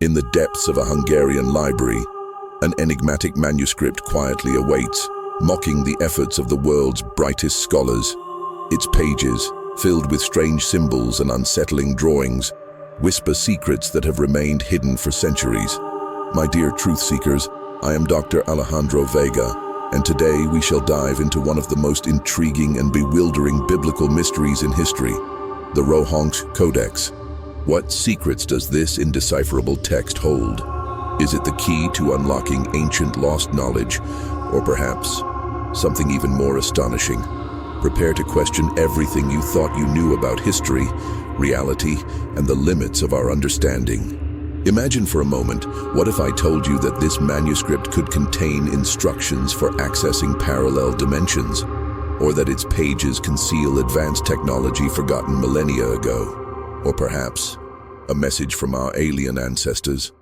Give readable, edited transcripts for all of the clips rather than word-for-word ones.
In the depths of a Hungarian library, an enigmatic manuscript quietly awaits, mocking the efforts of the world's brightest scholars. Its pages, filled with strange symbols and unsettling drawings, whisper secrets that have remained hidden for centuries. My dear truth seekers, I am Dr. Alejandro Vega, and today we shall dive into one of the most intriguing and bewildering biblical mysteries in history, the Rohonc Codex. What secrets does this indecipherable text hold? Is it the key to unlocking ancient lost knowledge, or perhaps something even more astonishing? Prepare to question everything you thought you knew about history, reality, and the limits of our understanding. Imagine for a moment, what if I told you that this manuscript could contain instructions for accessing parallel dimensions, or that its pages conceal advanced technology forgotten millennia ago? Or perhaps a message from our alien ancestors?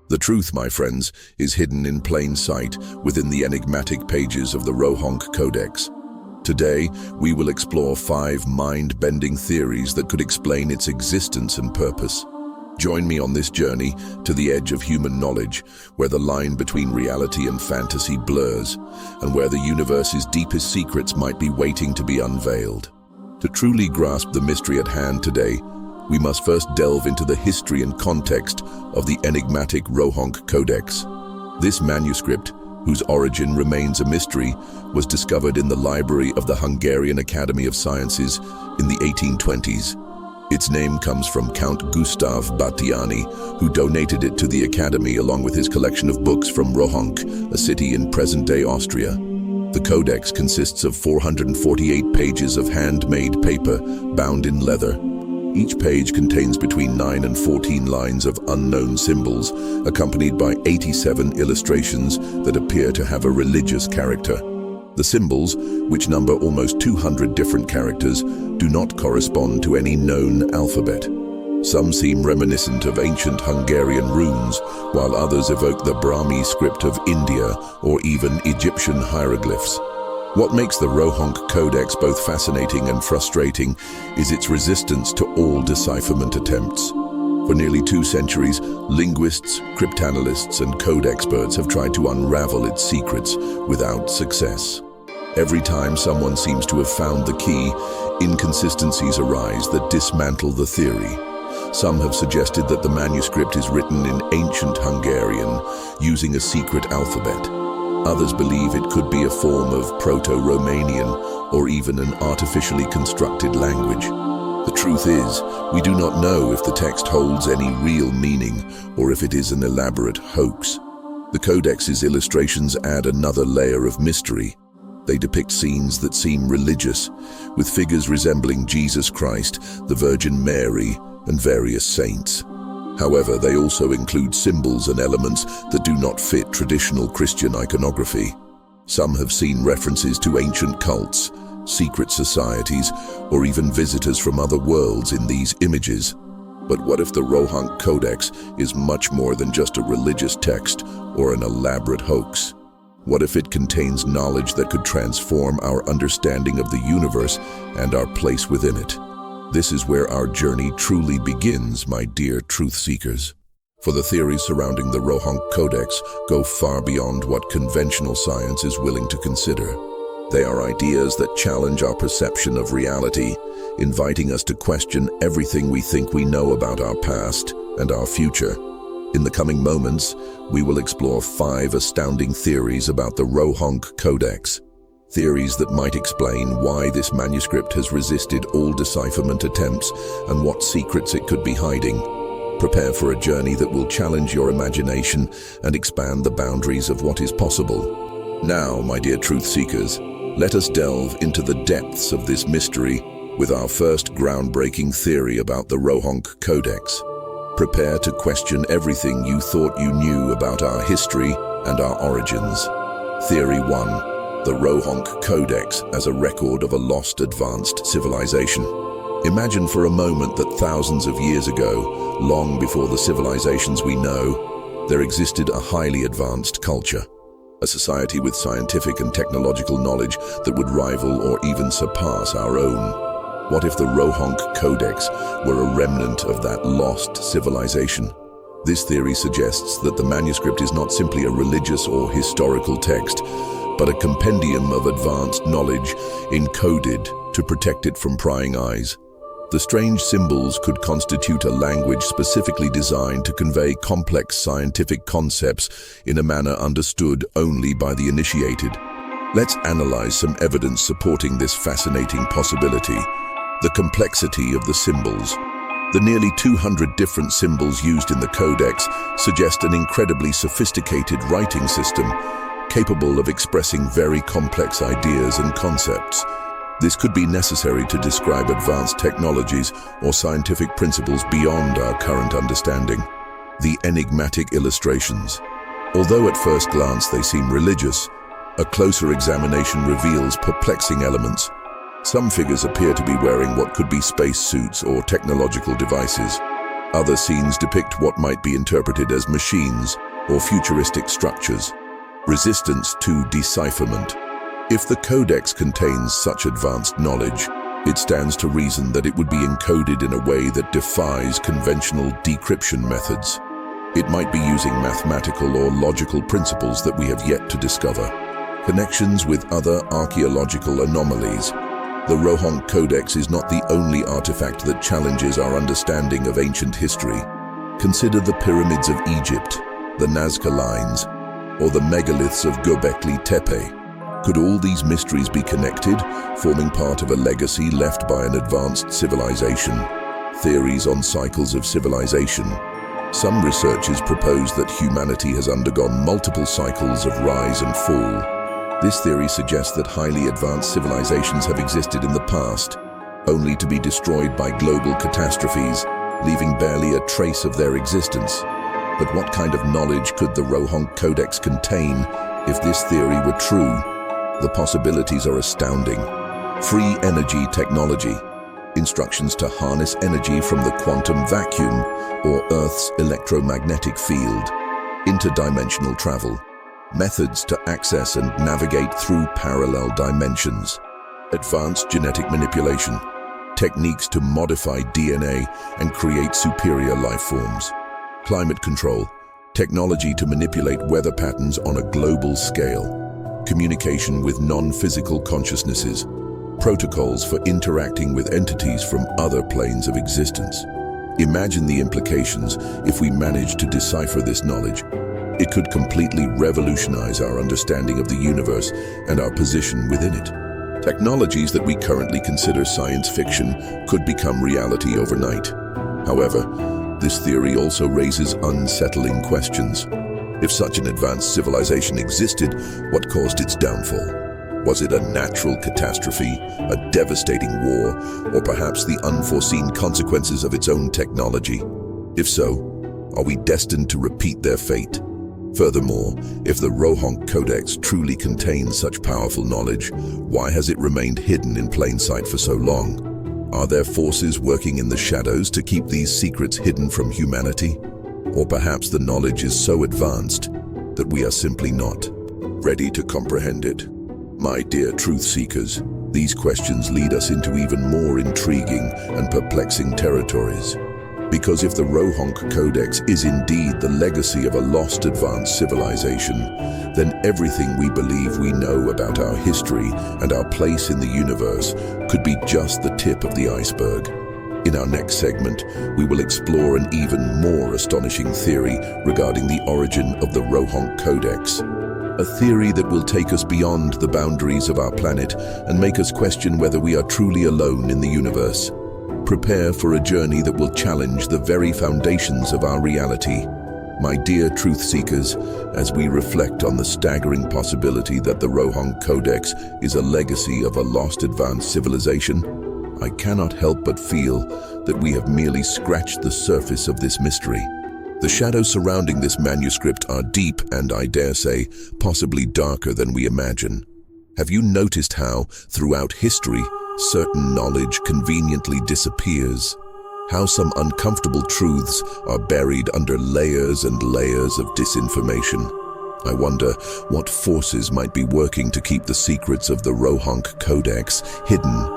The truth, my friends, is hidden in plain sight within the enigmatic pages of the Rohonc Codex. Today, we will explore 5 mind-bending theories that could explain its existence and purpose. Join me on this journey to the edge of human knowledge, where the line between reality and fantasy blurs, and where the universe's deepest secrets might be waiting to be unveiled. To truly grasp the mystery at hand today, we must first delve into the history and context of the enigmatic Rohonc Codex. This manuscript, whose origin remains a mystery, was discovered in the library of the Hungarian Academy of Sciences in the 1820s. Its name comes from Count Gustav Battiani, who donated it to the Academy along with his collection of books from Rohonc, a city in present-day Austria. The Codex consists of 448 pages of handmade paper bound in leather. Each page contains between 9 and 14 lines of unknown symbols, accompanied by 87 illustrations that appear to have a religious character. The symbols, which number almost 200 different characters, do not correspond to any known alphabet. Some seem reminiscent of ancient Hungarian runes, while others evoke the Brahmi script of India or even Egyptian hieroglyphs. What makes the Rohonc Codex both fascinating and frustrating is its resistance to all decipherment attempts. For nearly 2 centuries, linguists, cryptanalysts, and code experts have tried to unravel its secrets without success. Every time someone seems to have found the key, inconsistencies arise that dismantle the theory. Some have suggested that the manuscript is written in ancient Hungarian, using a secret alphabet. Others believe it could be a form of Proto-Romanian or even an artificially constructed language. The truth is, we do not know if the text holds any real meaning or if it is an elaborate hoax. The Codex's illustrations add another layer of mystery. They depict scenes that seem religious, with figures resembling Jesus Christ, the Virgin Mary, and various saints. However, they also include symbols and elements that do not fit traditional Christian iconography. Some have seen references to ancient cults, secret societies, or even visitors from other worlds in these images. But what if the Rohonc Codex is much more than just a religious text or an elaborate hoax? What if it contains knowledge that could transform our understanding of the universe and our place within it? This is where our journey truly begins, my dear truth seekers. For the theories surrounding the Rohonc Codex go far beyond what conventional science is willing to consider. They are ideas that challenge our perception of reality, inviting us to question everything we think we know about our past and our future. In the coming moments, we will explore 5 astounding theories about the Rohonc Codex. Theories that might explain why this manuscript has resisted all decipherment attempts and what secrets it could be hiding. Prepare for a journey that will challenge your imagination and expand the boundaries of what is possible. Now, my dear truth seekers, let us delve into the depths of this mystery with our first groundbreaking theory about the Rohonc Codex. Prepare to question everything you thought you knew about our history and our origins. Theory 1. The Rohonc Codex as a record of a lost advanced civilization. Imagine for a moment that thousands of years ago, long before the civilizations we know, there existed a highly advanced culture. A society with scientific and technological knowledge that would rival or even surpass our own. What if the Rohonc Codex were a remnant of that lost civilization? This theory suggests that the manuscript is not simply a religious or historical text, but a compendium of advanced knowledge encoded to protect it from prying eyes. The strange symbols could constitute a language specifically designed to convey complex scientific concepts in a manner understood only by the initiated. Let's analyze some evidence supporting this fascinating possibility: the complexity of the symbols. The nearly 200 different symbols used in the Codex suggest an incredibly sophisticated writing system, capable of expressing very complex ideas and concepts. This could be necessary to describe advanced technologies or scientific principles beyond our current understanding. The enigmatic illustrations. Although at first glance they seem religious, a closer examination reveals perplexing elements. Some figures appear to be wearing what could be space suits or technological devices. Other scenes depict what might be interpreted as machines or futuristic structures. Resistance to decipherment. If the Codex contains such advanced knowledge, it stands to reason that it would be encoded in a way that defies conventional decryption methods. It might be using mathematical or logical principles that we have yet to discover. Connections with other archaeological anomalies. The Rohonc Codex is not the only artifact that challenges our understanding of ancient history. Consider the pyramids of Egypt, the Nazca lines, or the megaliths of Göbekli Tepe. Could all these mysteries be connected, forming part of a legacy left by an advanced civilization? Theories on cycles of civilization. Some researchers propose that humanity has undergone multiple cycles of rise and fall. This theory suggests that highly advanced civilizations have existed in the past, only to be destroyed by global catastrophes, leaving barely a trace of their existence. But what kind of knowledge could the Rohonc Codex contain if this theory were true? The possibilities are astounding. Free energy technology. Instructions to harness energy from the quantum vacuum or Earth's electromagnetic field. Interdimensional travel. Methods to access and navigate through parallel dimensions. Advanced genetic manipulation. Techniques to modify DNA and create superior life forms. Climate control. Technology to manipulate weather patterns on a global scale. Communication with non-physical consciousnesses. Protocols for interacting with entities from other planes of existence. Imagine the implications if we manage to decipher this knowledge. It could completely revolutionize our understanding of the universe and our position within it. Technologies that we currently consider science fiction could become reality overnight. However, this theory also raises unsettling questions. If such an advanced civilization existed, what caused its downfall? Was it a natural catastrophe, a devastating war, or perhaps the unforeseen consequences of its own technology? If so, are we destined to repeat their fate? Furthermore, if the Rohonc Codex truly contains such powerful knowledge, why has it remained hidden in plain sight for so long? Are there forces working in the shadows to keep these secrets hidden from humanity? Or perhaps the knowledge is so advanced that we are simply not ready to comprehend it? My dear truth seekers, these questions lead us into even more intriguing and perplexing territories. Because if the Rohonc Codex is indeed the legacy of a lost advanced civilization, then everything we believe we know about our history and our place in the universe could be just the tip of the iceberg. In our next segment, we will explore an even more astonishing theory regarding the origin of the Rohonc Codex. A theory that will take us beyond the boundaries of our planet and make us question whether we are truly alone in the universe. Prepare for a journey that will challenge the very foundations of our reality. My dear truth seekers, as we reflect on the staggering possibility that the Rohonc Codex is a legacy of a lost advanced civilization, I cannot help but feel that we have merely scratched the surface of this mystery. The shadows surrounding this manuscript are deep and, I dare say, possibly darker than we imagine. Have you noticed how, throughout history, certain knowledge conveniently disappears? How some uncomfortable truths are buried under layers and layers of disinformation? I wonder what forces might be working to keep the secrets of the Rohonc Codex hidden.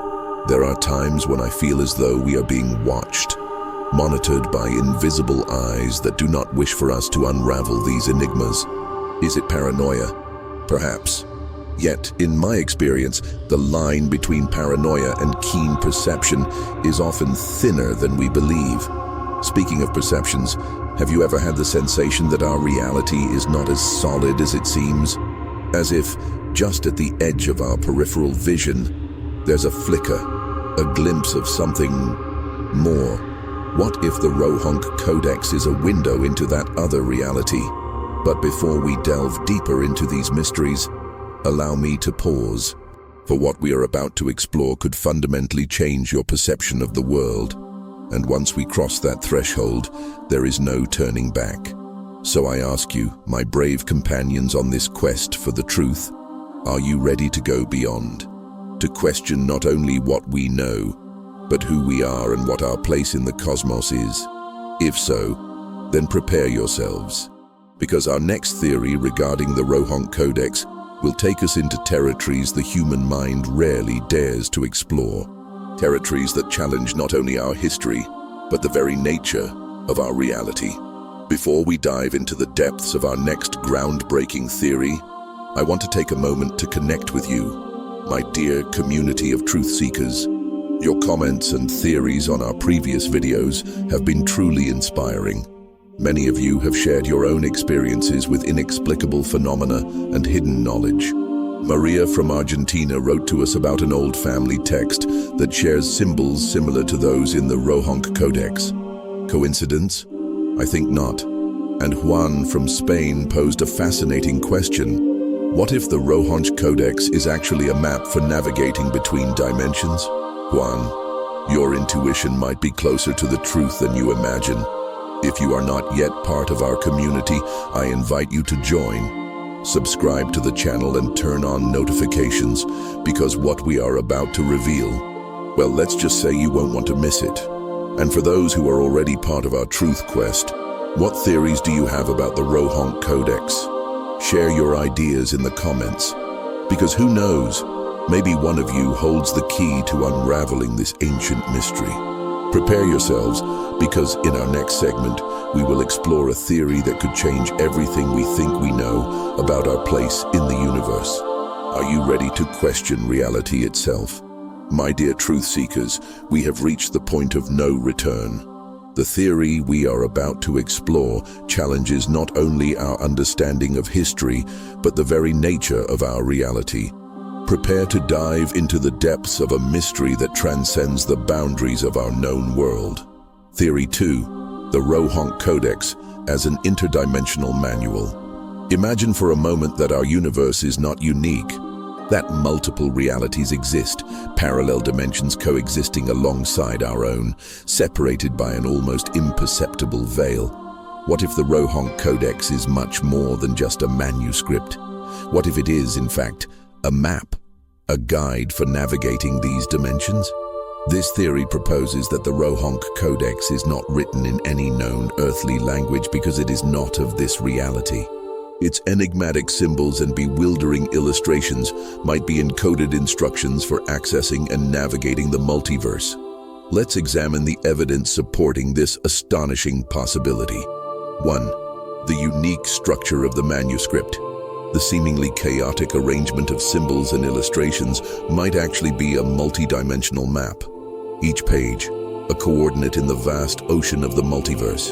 There are times when I feel as though we are being watched, monitored by invisible eyes that do not wish for us to unravel these enigmas. Is it paranoia? Perhaps. Yet, in my experience, the line between paranoia and keen perception is often thinner than we believe. Speaking of perceptions, have you ever had the sensation that our reality is not as solid as it seems? As if, just at the edge of our peripheral vision, there's a flicker, a glimpse of something more. What if the Rohonc Codex is a window into that other reality? But before we delve deeper into these mysteries, allow me to pause, for what we are about to explore could fundamentally change your perception of the world. And once we cross that threshold, there is no turning back. So I ask you, my brave companions on this quest for the truth, are you ready to go beyond? To question not only what we know, but who we are and what our place in the cosmos is? If so, then prepare yourselves, because our next theory regarding the Rohonc Codex will take us into territories the human mind rarely dares to explore. Territories that challenge not only our history, but the very nature of our reality. Before we dive into the depths of our next groundbreaking theory, I want to take a moment to connect with you, my dear community of truth seekers. Your comments and theories on our previous videos have been truly inspiring. Many of you have shared your own experiences with inexplicable phenomena and hidden knowledge. Maria from Argentina wrote to us about an old family text that shares symbols similar to those in the Rohonc Codex. Coincidence? I think not. And Juan from Spain posed a fascinating question. What if the Rohonc Codex is actually a map for navigating between dimensions? Juan, your intuition might be closer to the truth than you imagine. If you are not yet part of our community, I invite you to join. Subscribe to the channel and turn on notifications, because what we are about to reveal, well, let's just say you won't want to miss it. And for those who are already part of our truth quest, what theories do you have about the Rohonc Codex? Share your ideas in the comments, because who knows, maybe one of you holds the key to unraveling this ancient mystery. Prepare yourselves, because in our next segment, we will explore a theory that could change everything we think we know about our place in the universe. Are you ready to question reality itself? My dear truth seekers, we have reached the point of no return. The theory we are about to explore challenges not only our understanding of history, but the very nature of our reality. Prepare to dive into the depths of a mystery that transcends the boundaries of our known world. Theory 2, the Rohonc Codex as an interdimensional manual. Imagine for a moment that our universe is not unique, that multiple realities exist, parallel dimensions coexisting alongside our own, separated by an almost imperceptible veil. What if the Rohonc Codex is much more than just a manuscript? What if it is, in fact, a map, a guide for navigating these dimensions? This theory proposes that the Rohonc Codex is not written in any known earthly language because it is not of this reality. Its enigmatic symbols and bewildering illustrations might be encoded instructions for accessing and navigating the multiverse. Let's examine the evidence supporting this astonishing possibility. 1. The unique structure of the manuscript. The seemingly chaotic arrangement of symbols and illustrations might actually be a multi-dimensional map. Each page, a coordinate in the vast ocean of the multiverse.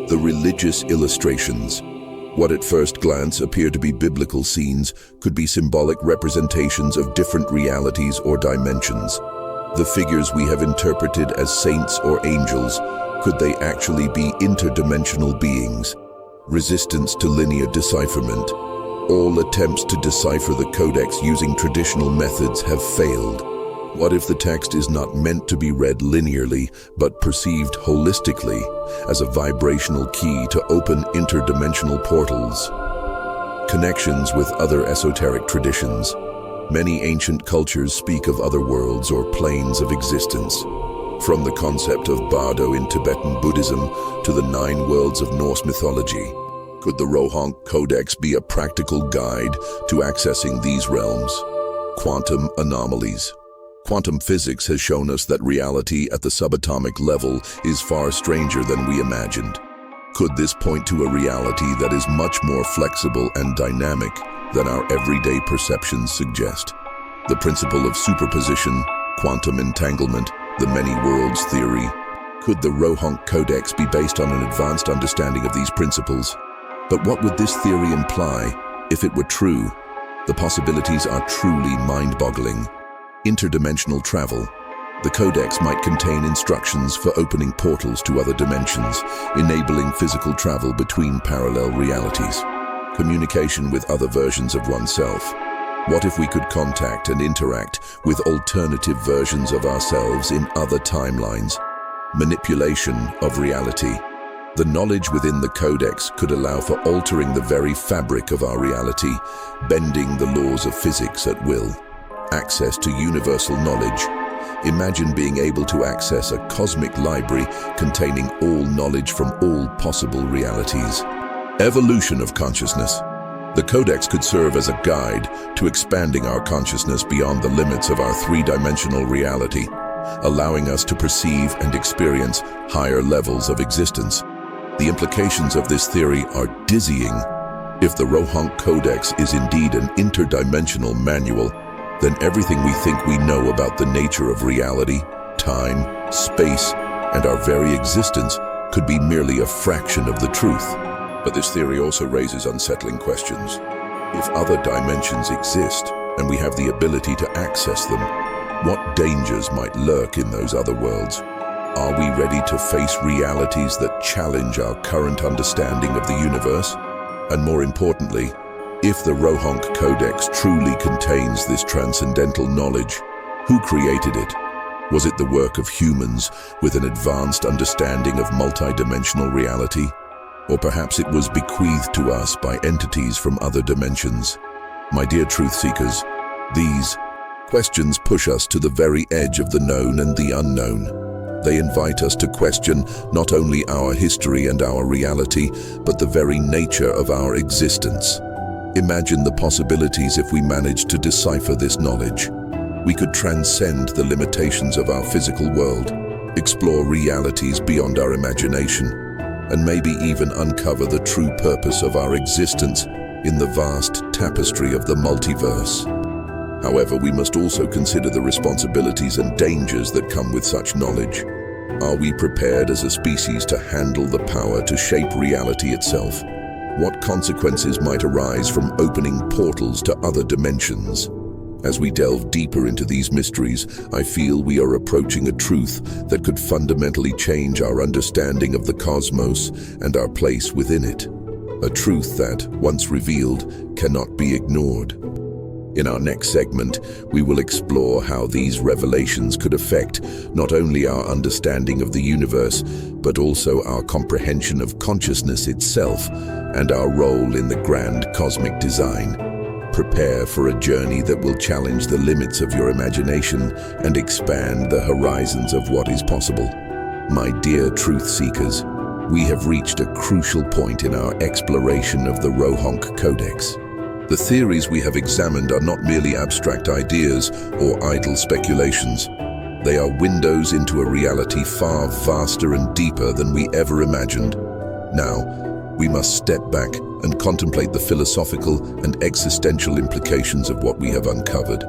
The religious illustrations. What at first glance appear to be biblical scenes could be symbolic representations of different realities or dimensions. The figures we have interpreted as saints or angels, could they actually be interdimensional beings? Resistance to linear decipherment. All attempts to decipher the Codex using traditional methods have failed. What if the text is not meant to be read linearly, but perceived holistically as a vibrational key to open interdimensional portals? Connections with other esoteric traditions. Many ancient cultures speak of other worlds or planes of existence. From the concept of Bardo in Tibetan Buddhism to the 9 worlds of Norse mythology. Could the Rohonc Codex be a practical guide to accessing these realms? Quantum anomalies. Quantum physics has shown us that reality at the subatomic level is far stranger than we imagined. Could this point to a reality that is much more flexible and dynamic than our everyday perceptions suggest? The principle of superposition, quantum entanglement, the many worlds theory. Could the Rohonc Codex be based on an advanced understanding of these principles? But what would this theory imply if it were true? The possibilities are truly mind-boggling. Interdimensional travel. The Codex might contain instructions for opening portals to other dimensions, enabling physical travel between parallel realities. Communication with other versions of oneself. What if we could contact and interact with alternative versions of ourselves in other timelines? Manipulation of reality. The knowledge within the Codex could allow for altering the very fabric of our reality, bending the laws of physics at will. Access to universal knowledge. Imagine being able to access a cosmic library containing all knowledge from all possible realities. Evolution of consciousness. The Codex could serve as a guide to expanding our consciousness beyond the limits of our three-dimensional reality, allowing us to perceive and experience higher levels of existence. The implications of this theory are dizzying. If the Rohonc Codex is indeed an interdimensional manual, then everything we think we know about the nature of reality, time, space, and our very existence could be merely a fraction of the truth. But this theory also raises unsettling questions. If other dimensions exist, and we have the ability to access them, what dangers might lurk in those other worlds? Are we ready to face realities that challenge our current understanding of the universe? And more importantly, if the Rohonc Codex truly contains this transcendental knowledge, who created it? Was it the work of humans with an advanced understanding of multidimensional reality? Or perhaps it was bequeathed to us by entities from other dimensions? My dear truth seekers, these questions push us to the very edge of the known and the unknown. They invite us to question not only our history and our reality, but the very nature of our existence. Imagine the possibilities if we managed to decipher this knowledge. We could transcend the limitations of our physical world, explore realities beyond our imagination, and maybe even uncover the true purpose of our existence in the vast tapestry of the multiverse. However, we must also consider the responsibilities and dangers that come with such knowledge. Are we prepared as a species to handle the power to shape reality itself? What consequences might arise from opening portals to other dimensions? As we delve deeper into these mysteries, I feel we are approaching a truth that could fundamentally change our understanding of the cosmos and our place within it. A truth that, once revealed, cannot be ignored. In our next segment, we will explore how these revelations could affect not only our understanding of the universe, but also our comprehension of consciousness itself and our role in the grand cosmic design. Prepare for a journey that will challenge the limits of your imagination and expand the horizons of what is possible. My dear truth seekers, we have reached a crucial point in our exploration of the Rohonc Codex. The theories we have examined are not merely abstract ideas or idle speculations. They are windows into a reality far vaster and deeper than we ever imagined. Now, we must step back and contemplate the philosophical and existential implications of what we have uncovered.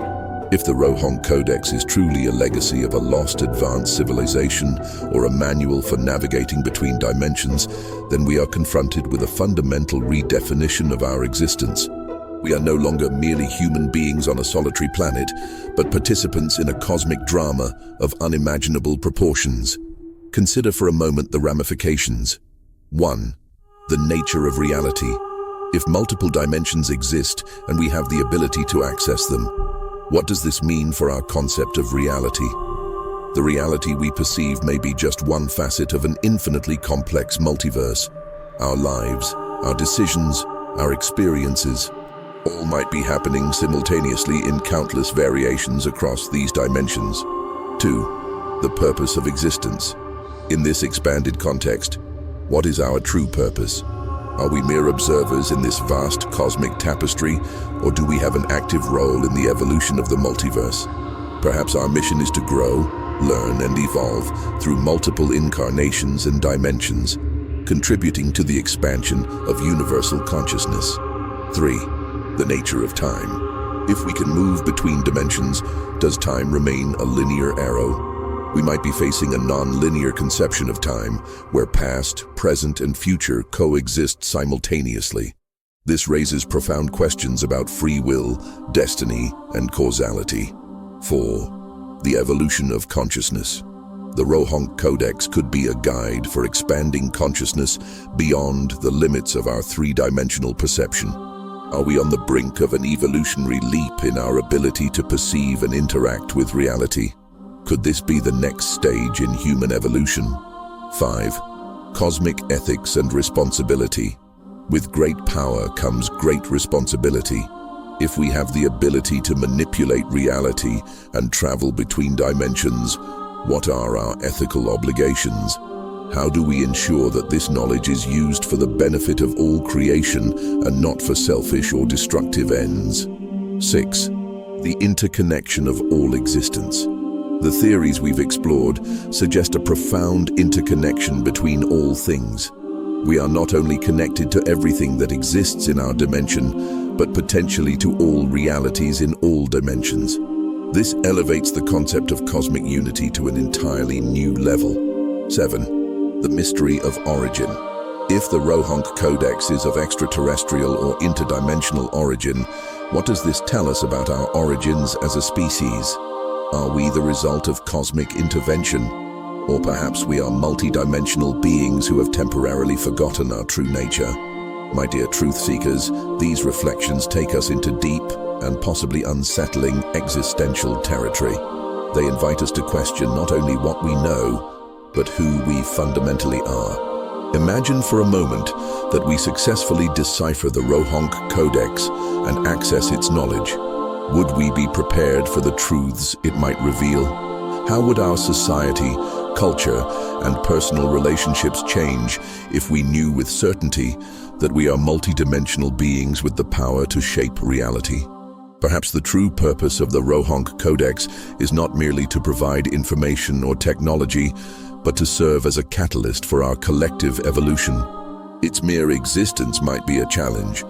If the Rohonc Codex is truly a legacy of a lost advanced civilization or a manual for navigating between dimensions, then we are confronted with a fundamental redefinition of our existence. We are no longer merely human beings on a solitary planet, but participants in a cosmic drama of unimaginable proportions. Consider for a moment the ramifications. 1. The nature of reality. If multiple dimensions exist and we have the ability to access them, what does this mean for our concept of reality? The reality we perceive may be just one facet of an infinitely complex multiverse. Our lives, our decisions, our experiences, all might be happening simultaneously in countless variations across these dimensions. 2. The purpose of existence. In this expanded context, what is our true purpose? Are we mere observers in this vast cosmic tapestry, or do we have an active role in the evolution of the multiverse? Perhaps our mission is to grow, learn, and evolve through multiple incarnations and dimensions, contributing to the expansion of universal consciousness. 3. The nature of time. If we can move between dimensions, does time remain a linear arrow? We might be facing a non-linear conception of time, where past, present, and future coexist simultaneously. This raises profound questions about free will, destiny, and causality. 4. The evolution of consciousness. The Rohonc Codex could be a guide for expanding consciousness beyond the limits of our three-dimensional perception. Are we on the brink of an evolutionary leap in our ability to perceive and interact with reality? Could this be the next stage in human evolution? 5. Cosmic ethics and responsibility. With great power comes great responsibility. If we have the ability to manipulate reality and travel between dimensions, what are our ethical obligations? How do we ensure that this knowledge is used for the benefit of all creation and not for selfish or destructive ends? 6. The interconnection of all existence. The theories we've explored suggest a profound interconnection between all things. We are not only connected to everything that exists in our dimension, but potentially to all realities in all dimensions. This elevates the concept of cosmic unity to an entirely new level. 7. The mystery of origin. If the Rohonc Codex is of extraterrestrial or interdimensional origin, what does this tell us about our origins as a species? Are we the result of cosmic intervention? Or perhaps we are multidimensional beings who have temporarily forgotten our true nature? My dear truth seekers, these reflections take us into deep and possibly unsettling existential territory. They invite us to question not only what we know, but who we fundamentally are. Imagine for a moment that we successfully decipher the Rohonc Codex and access its knowledge. Would we be prepared for the truths it might reveal? How would our society, culture, and personal relationships change if we knew with certainty that we are multidimensional beings with the power to shape reality? Perhaps the true purpose of the Rohonc Codex is not merely to provide information or technology, but to serve as a catalyst for our collective evolution. Its mere existence might be a challenge,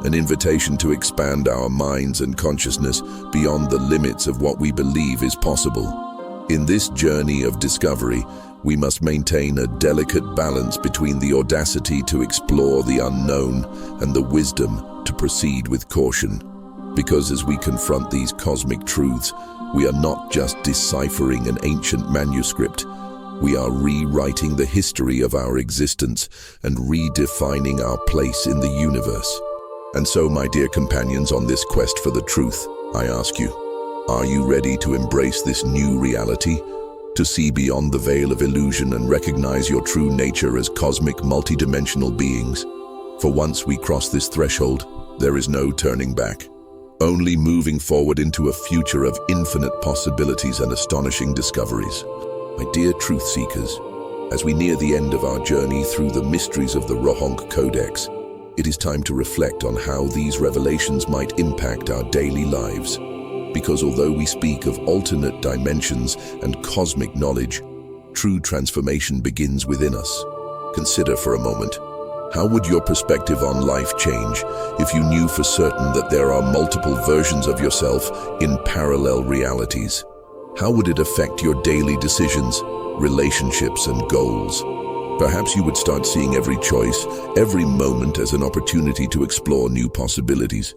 an invitation to expand our minds and consciousness beyond the limits of what we believe is possible. In this journey of discovery, we must maintain a delicate balance between the audacity to explore the unknown and the wisdom to proceed with caution. Because as we confront these cosmic truths, we are not just deciphering an ancient manuscript. We are rewriting the history of our existence and redefining our place in the universe. And so, my dear companions on this quest for the truth, I ask you, are you ready to embrace this new reality? To see beyond the veil of illusion and recognize your true nature as cosmic multidimensional beings? For once we cross this threshold, there is no turning back. Only moving forward into a future of infinite possibilities and astonishing discoveries. My dear truth seekers, as we near the end of our journey through the mysteries of the Rohonc Codex, it is time to reflect on how these revelations might impact our daily lives. Because although we speak of alternate dimensions and cosmic knowledge, true transformation begins within us. Consider for a moment, how would your perspective on life change if you knew for certain that there are multiple versions of yourself in parallel realities? How would it affect your daily decisions, relationships, and goals? Perhaps you would start seeing every choice, every moment as an opportunity to explore new possibilities.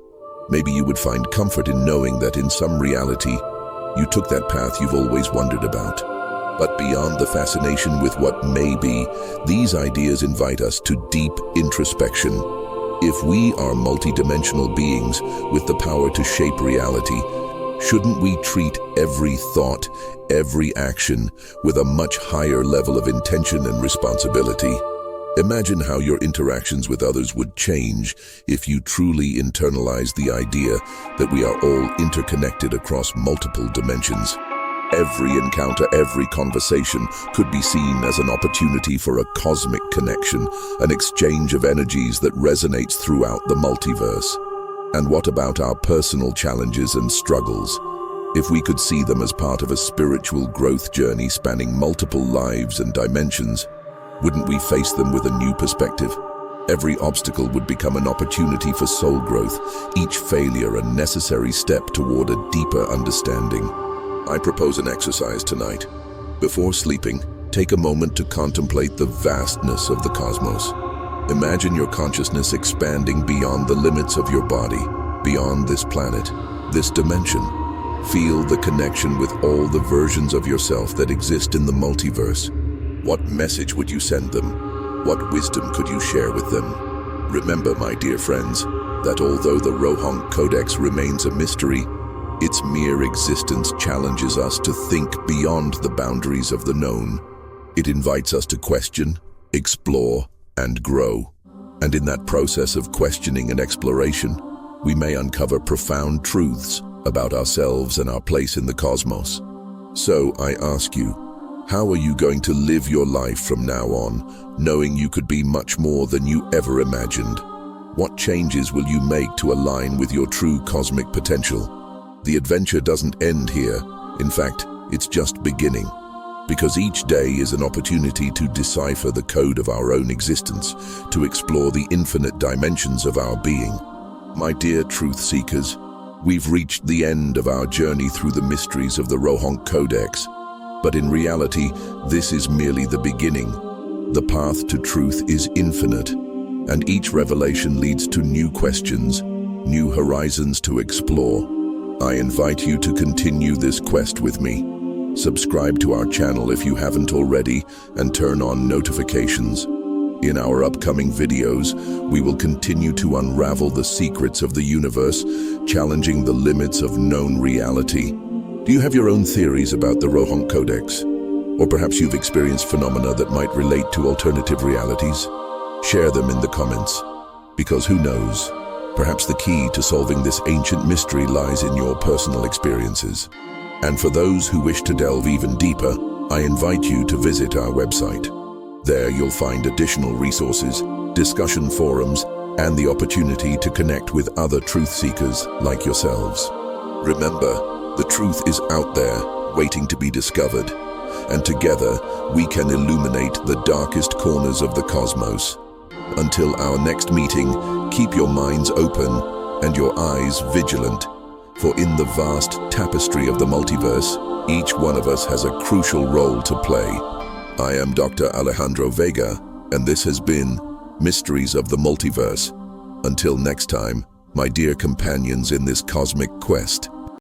Maybe you would find comfort in knowing that in some reality, you took that path you've always wondered about. But beyond the fascination with what may be, these ideas invite us to deep introspection. If we are multidimensional beings with the power to shape reality, shouldn't we treat every thought, every action with a much higher level of intention and responsibility? Imagine how your interactions with others would change if you truly internalized the idea that we are all interconnected across multiple dimensions. Every encounter, every conversation could be seen as an opportunity for a cosmic connection, an exchange of energies that resonates throughout the multiverse. And what about our personal challenges and struggles? If we could see them as part of a spiritual growth journey spanning multiple lives and dimensions, wouldn't we face them with a new perspective? Every obstacle would become an opportunity for soul growth, each failure a necessary step toward a deeper understanding. I propose an exercise tonight. Before sleeping, take a moment to contemplate the vastness of the cosmos. Imagine your consciousness expanding beyond the limits of your body, beyond this planet, this dimension. Feel the connection with all the versions of yourself that exist in the multiverse. What message would you send them? What wisdom could you share with them? Remember, my dear friends, that although the Rohonc Codex remains a mystery, its mere existence challenges us to think beyond the boundaries of the known. It invites us to question, explore, and grow. And in that process of questioning and exploration, we may uncover profound truths about ourselves and our place in the cosmos. So I ask you, how are you going to live your life from now on, knowing you could be much more than you ever imagined? What changes will you make to align with your true cosmic potential? The adventure doesn't end here. In fact, it's just beginning. Because each day is an opportunity to decipher the code of our own existence, to explore the infinite dimensions of our being. My dear truth seekers, we've reached the end of our journey through the mysteries of the Rohonc Codex. But in reality, this is merely the beginning. The path to truth is infinite, and each revelation leads to new questions, new horizons to explore. I invite you to continue this quest with me. Subscribe to our channel if you haven't already, and turn on notifications. In our upcoming videos, we will continue to unravel the secrets of the universe, challenging the limits of known reality. Do you have your own theories about the Rohonc Codex? Or perhaps you've experienced phenomena that might relate to alternative realities? Share them in the comments, because who knows, perhaps the key to solving this ancient mystery lies in your personal experiences. And for those who wish to delve even deeper, I invite you to visit our website. There you'll find additional resources, discussion forums, and the opportunity to connect with other truth seekers like yourselves. Remember, the truth is out there, waiting to be discovered, and together we can illuminate the darkest corners of the cosmos. Until our next meeting, keep your minds open and your eyes vigilant, for in the vast tapestry of the multiverse, each one of us has a crucial role to play. I am Dr. Alejandro Vega, and this has been Mysteries of the Multiverse. Until next time, my dear companions in this cosmic quest,